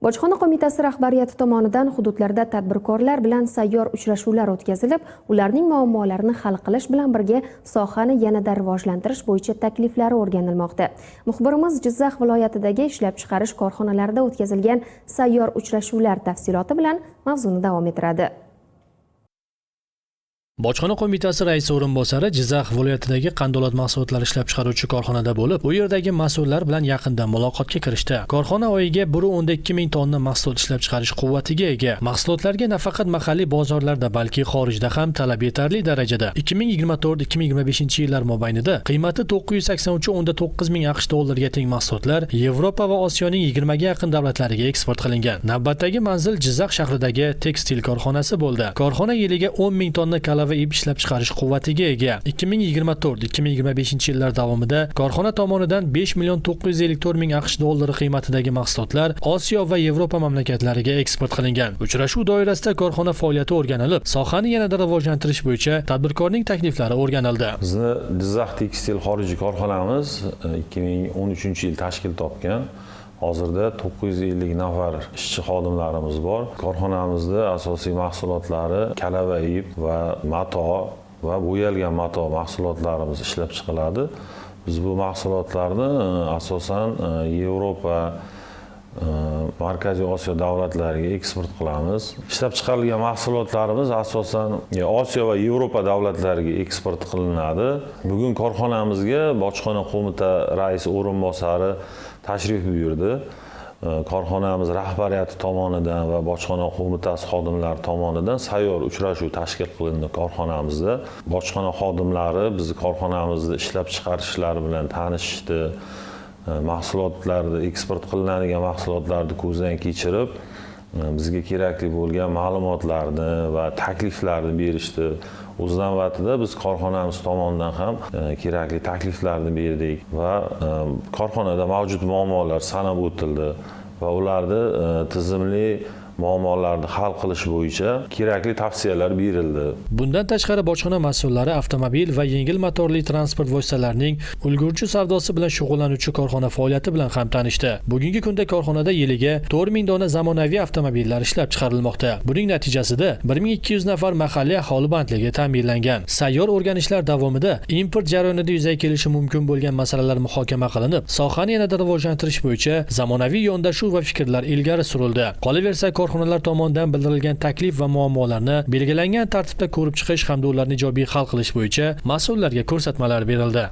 Bojxona qo'mitasi rahbariyati tomonidan hududlarda tadbirkorlar bilan sayyor uchrashuvlar o'tkazilib, ularning muammolarini hal qilish bilan birga sohani yanada rivojlantirish bo'yicha takliflari o'rganilmoqda. Muxbirimiz Jizzax viloyatidagi ishlab chiqarish korxonalarida o'tkazilgan sayyor uchrashuvlar tafsiloti bilan mavzuni davom ettiradi. Bojxona qo'mitasi raisi o'rinbosari Jizzax viloyatidagi qandolat mahsulotlari ishlab chiqaruvchi korxonada bo'lib, u yerdagi mas'ullar bilan yaqindan muloqotga kirishdi. Korxona oyiga 1.12 ming tonna mahsulot ishlab chiqarish quvvatiga ega. Mahsulotlarga nafaqat mahalliy bozorlarda, balki xorijda ham talab yetarli darajada. 2024-2025 yillar mobaynida qiymati 983.9 ming AQSh dollariga teng mahsulotlar Yevropa va Osiyoning 20 ga yaqin davlatlariga eksport qilingan. Navbatdagi manzil Jizzax shahridagi tekstil korxonasi bo'ldi. Korxona yiliga 10 ming tonna kalava va ip ishlab chiqarish quvvatiga ega. 2024-2025 yillar davomida korxona tomonidan 5.954 ming AQSh dollari qiymatidagi mahsulotlar Osiyo va Yevropa mamlakatlariga eksport qilingan. Uchrashuv doirasida korxona faoliyati o'rganilib, sohani yanada rivojlantirish bo'yicha tadbirkorning takliflari o'rganildi. Bizni Jizzax tekstil xorijiy korxonamiz 2013-yil tashkil topgan. Hozirda 950 nafar ishchi xodimlarimiz bor. Korxonamizda asosiy mahsulotlari kalava ip va mato va bo'yalgan mato mahsulotlarimiz ishlab chiqiladi. Biz bu mahsulotlarni asosan Yevropa, Markaziy Osiyo davlatlariga eksport qilamiz. Ishlab chiqarilgan mahsulotlarimiz asosan Osiyo va Yevropa davlatlariga eksport qilinadi. Bugun korxonamizga Bojxona qo'mita raisi o'rinbosari tashrif buyurdi. Korxonamiz rahbariyati tomonidan va Bojxona qo'mitasi xodimlari tomonidan sayyor uchrashuv tashkil qilindi korxonamizda. Bojxona xodimlari biz korxonamizda ishlab chiqarishlari bilan tanishishdi. Mahsulotlarni eksport qilinadigan mahsulotlarni ko'zdan kechirib, bizga kerakli bo'lgan ma'lumotlarni va takliflarni berishdi. O'z navbatida biz korxonamiz tomonidan ham kerakli takliflarni berdik va korxonada mavjud muammolar sanab o'tildi va ularni tizimli muammolarni hal qilish bo'yicha kerakli tavsiyalar berildi. Bundan tashqari bojxona mas'ullari avtomobil va yengil motorli transport vositalarining ulgurji savdosi bilan shug'ullanuvchi korxona faoliyati bilan ham tanishdi. Bugungi kunda korxonada yiliga 4000 dona zamonaviy avtomobillar ishlab chiqarilmoqda. Buning natijasida 1200 nafar mahalliy aholi bandligi ta'minlangan. Sayyor o'rganishlar davomida import jarayonida yuzaga kelishi mumkin bo'lgan masalalar muhokama qilinib, sohani yanada rivojlantirish bo'yicha zamonaviy yondashuv va fikrlar ilgari surildi. Qolaversa, korxonalar tomonidan bildirilgan taklif va muammolarni belgilangan tartibda ko'rib chiqish hamda ularni ijobiy hal qilish bo'yicha mas'ullarga ko'rsatmalar berildi.